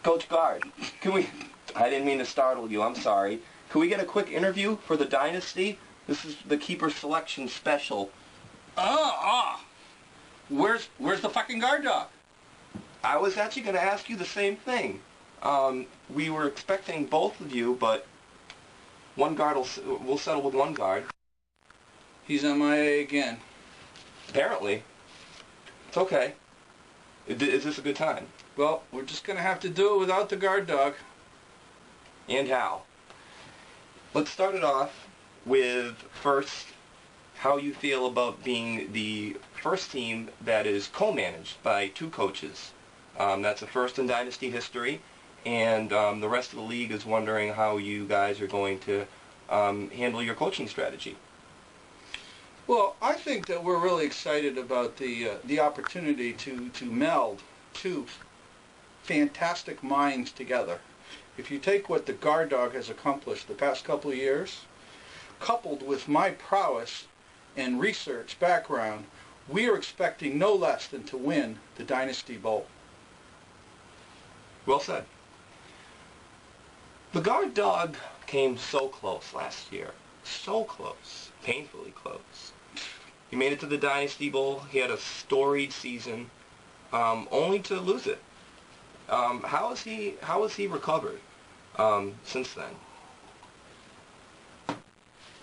Coach Guard, can we... I didn't mean to startle you, I'm sorry. Can we get a quick interview for the Dynasty? This is the keeper selection special. Where's the fucking guard dog? I was actually going to ask you the same thing. We were expecting both of you, but one guard we'll settle with one guard. He's MIA again. Apparently. It's okay. Is this a good time? Well, we're just going to have to do it without the guard dog. And how? Let's start it off with first how you feel about being the first team that is co-managed by two coaches. That's a first in Dynasty history, and the rest of the league is wondering how you guys are going to handle your coaching strategy. Well, I think that we're really excited about the opportunity to meld two fantastic minds together. If you take what the guard dog has accomplished the past couple of years, coupled with my prowess and research background, we are expecting no less than to win the Dynasty Bowl. Well said. The guard dog came so close last year. So close. Painfully close. He made it to the Dynasty Bowl. He had a storied season, only to lose it. How has he recovered since then?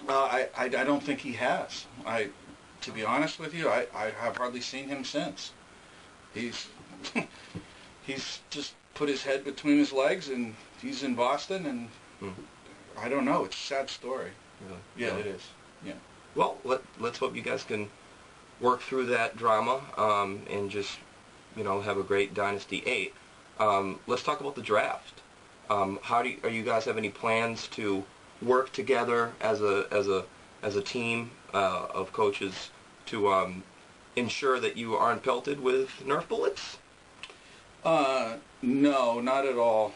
I don't think he has. To be honest with you, I have hardly seen him since. He's just put his head between his legs, and he's in Boston, and I don't know. It's a sad story. Really? Yeah, it is. Yeah. Well, let's hope you guys can work through that drama and just, have a great Dynasty 8. Let's talk about the draft. Are you guys have any plans to work together as a team of coaches to ensure that you aren't pelted with Nerf bullets? No, not at all.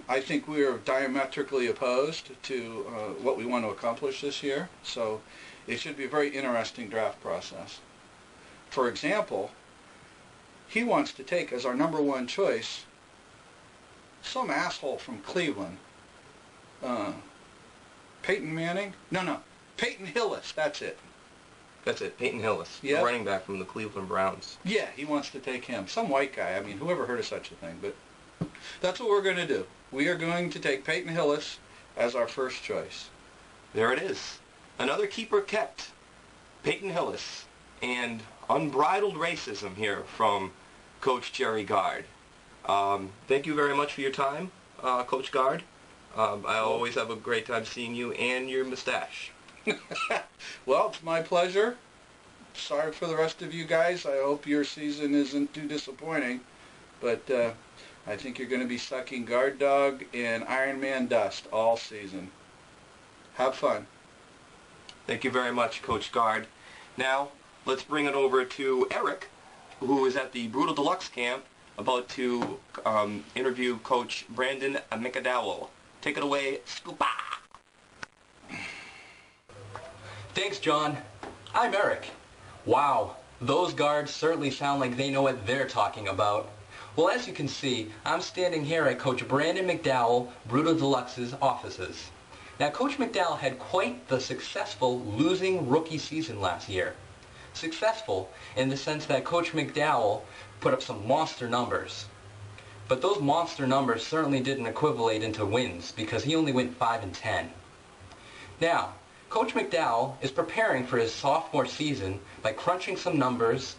I think we are diametrically opposed to what we want to accomplish this year, so it should be a very interesting draft process. For example, he wants to take as our #1 choice some asshole from Cleveland. Peyton Manning? No. Peyton Hillis, that's it. That's it, Peyton Hillis, Yeah. the running back from the Cleveland Browns. Yeah, he wants to take him. Some white guy. I mean, whoever heard of such a thing? But that's what we're going to do. We are going to take Peyton Hillis as our first choice. There it is. Another keeper kept. Peyton Hillis. And unbridled racism here from Coach Jerry Guard. Thank you very much for your time, Coach Guard. I always have a great time seeing you and your mustache. Well, it's my pleasure. Sorry for the rest of you guys. I hope your season isn't too disappointing. But I think you're going to be sucking guard dog and Iron Man dust all season. Have fun. Thank you very much, Coach Guard. Now, let's bring it over to Eric, who is at the Brutal Deluxe camp, about to interview Coach Brandon McDowell. Take it away, Scoopa! Thanks, John. I'm Eric. Wow, those guards certainly sound like they know what they're talking about. Well, as you can see, I'm standing here at Coach Brandon McDowell, Brutal Deluxe's offices. Now, Coach McDowell had quite the successful losing rookie season last year. Successful in the sense that Coach McDowell put up some monster numbers. But those monster numbers certainly didn't equivalent into wins because he only went 5-10. Now, Coach McDowell is preparing for his sophomore season by crunching some numbers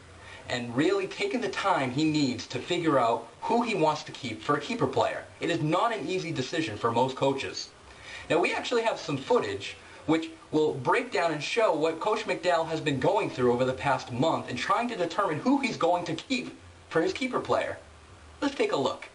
and really taking the time he needs to figure out who he wants to keep for a keeper player. It is not an easy decision for most coaches. Now, we actually have some footage which will break down and show what Coach McDowell has been going through over the past month and trying to determine who he's going to keep for his keeper player. Let's take a look.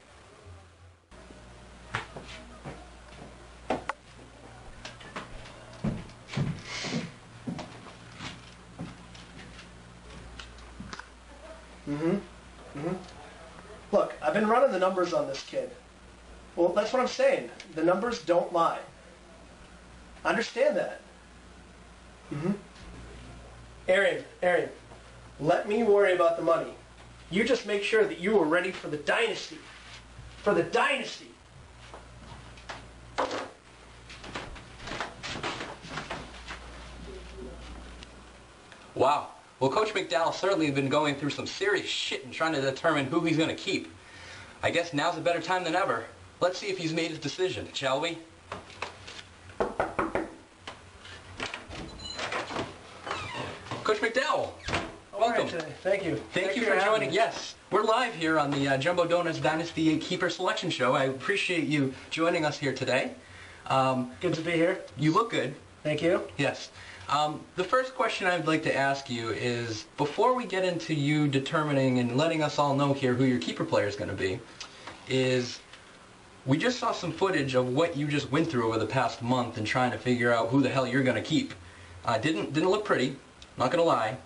Look, I've been running the numbers on this kid. Well, that's what I'm saying. The numbers don't lie. Understand that. Aaron, let me worry about the money. You just make sure that you are ready for the Dynasty. for the Dynasty. Wow. Well, Coach McDowell certainly has been going through some serious shit and trying to determine who he's going to keep. I guess now's a better time than ever. Let's see if he's made his decision, shall we? Coach McDowell, welcome. All right, thank you. Thank you for joining. Yes, we're live here on the Jumbo Donuts Dynasty 8 Keeper Selection Show. I appreciate you joining us here today. Good to be here. You look good. Thank you. Yes. The first question I'd like to ask you is, before we get into you determining and letting us all know here who your keeper player is going to be, is we just saw some footage of what you just went through over the past month and trying to figure out who the hell you're going to keep. Didn't look pretty, not going to lie.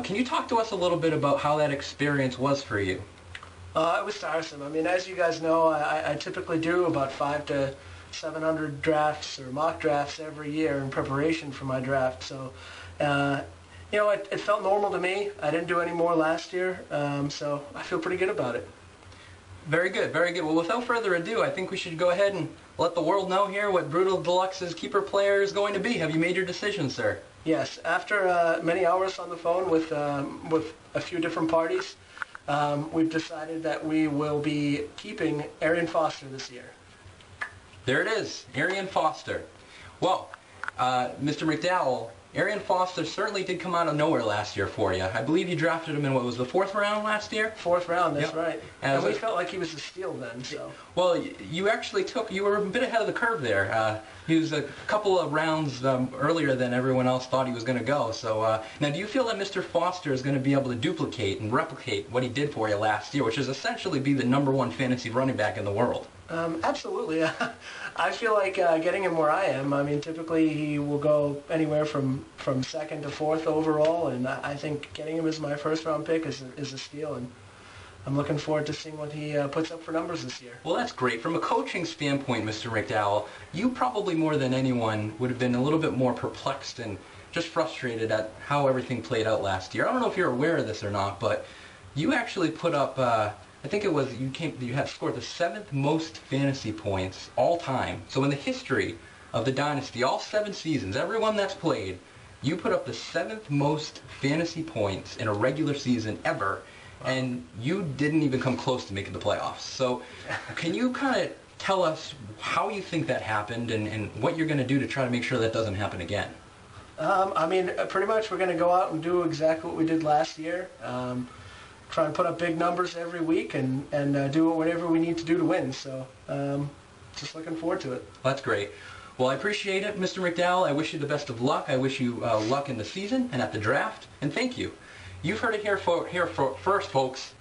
Can you talk to us a little bit about how that experience was for you? It was tiresome. I mean, as you guys know, I typically do about 500 to 700 drafts or mock drafts every year in preparation for my draft. So, it felt normal to me. I didn't do any more last year, so I feel pretty good about it. Very good, very good. Well, without further ado, I think we should go ahead and let the world know here what Brutal Deluxe's keeper player is going to be. Have you made your decision, sir? Yes. After many hours on the phone with a few different parties, we've decided that we will be keeping Arian Foster this year. There it is, Arian Foster. Well, Mr. McDowell, Arian Foster certainly did come out of nowhere last year for you. I believe you drafted him in, what was the 4th round last year? 4th round, that's Yep. right. And we felt like he was a steal then, so. Well, you were a bit ahead of the curve there. He was a couple of rounds earlier than everyone else thought he was going to go. So now, do you feel that Mr. Foster is going to be able to duplicate and replicate what he did for you last year, which is essentially be the #1 fantasy running back in the world? Absolutely. I feel like getting him where I am. I mean, typically he will go anywhere from 2nd to 4th overall, and I think getting him as my 1st round pick is a steal, and I'm looking forward to seeing what he puts up for numbers this year. Well, that's great. From a coaching standpoint, Mr. McDowell, you probably more than anyone would have been a little bit more perplexed and just frustrated at how everything played out last year. I don't know if you're aware of this or not, but you actually put up, I think it was, you had scored the 7th most fantasy points all time. So in the history of the Dynasty, all 7 seasons, everyone that's played, you put up the 7th most fantasy points in a regular season ever, and you didn't even come close to making the playoffs. So can you kind of tell us how you think that happened and what you're going to do to try to make sure that doesn't happen again? I mean, pretty much we're going to go out and do exactly what we did last year. Try and put up big numbers every week and do whatever we need to do to win. So just looking forward to it. That's great. Well, I appreciate it, Mr. McDowell. I wish you the best of luck. I wish you luck in the season and at the draft. And thank you. You've heard it here first, folks.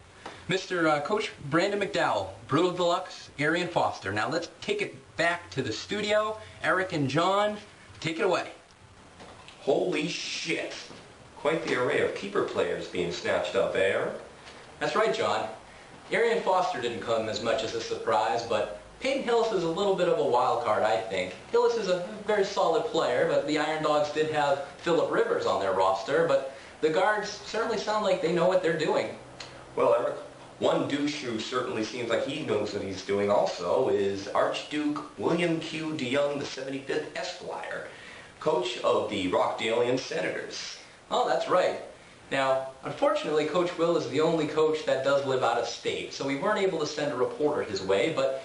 Mr. Coach Brandon McDowell, Brutal Deluxe, Arian Foster. Now let's take it back to the studio. Eric and John, take it away. Holy shit. Quite the array of keeper players being snatched up, eh, Eric? That's right, John. Arian Foster didn't come as much as a surprise, but Peyton Hillis is a little bit of a wild card, I think. Hillis is a very solid player, but the Iron Dogs did have Phillip Rivers on their roster, but the guards certainly sound like they know what they're doing. Well, Eric, one douche who certainly seems like he knows what he's doing also is Archduke William Q. DeYoung, the 75th Esquire, coach of the Rockdalian Senators. Oh, that's right. Now, unfortunately, Coach Will is the only coach that does live out of state, so we weren't able to send a reporter his way, but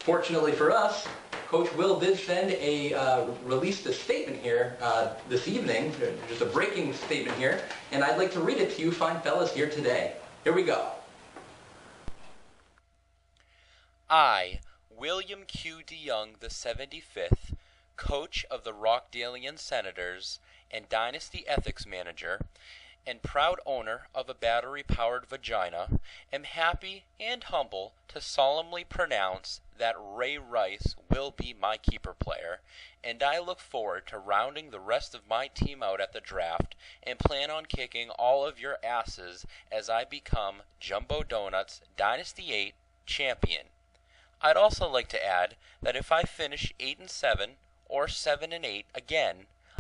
fortunately for us, Coach Will did send released a statement here this evening, just a breaking statement here, and I'd like to read it to you fine fellas here today. Here we go. I, William Q. DeYoung, the 75th, coach of the Rockdalian Senators and Dynasty Ethics Manager, and proud owner of a battery-powered vagina, am happy and humble to solemnly pronounce that Ray Rice will be my keeper player, and I look forward to rounding the rest of my team out at the draft and plan on kicking all of your asses as I become Jumbo Donuts Dynasty 8 champion. I'd also like to add that if I finish 8-7 or 7-8 again,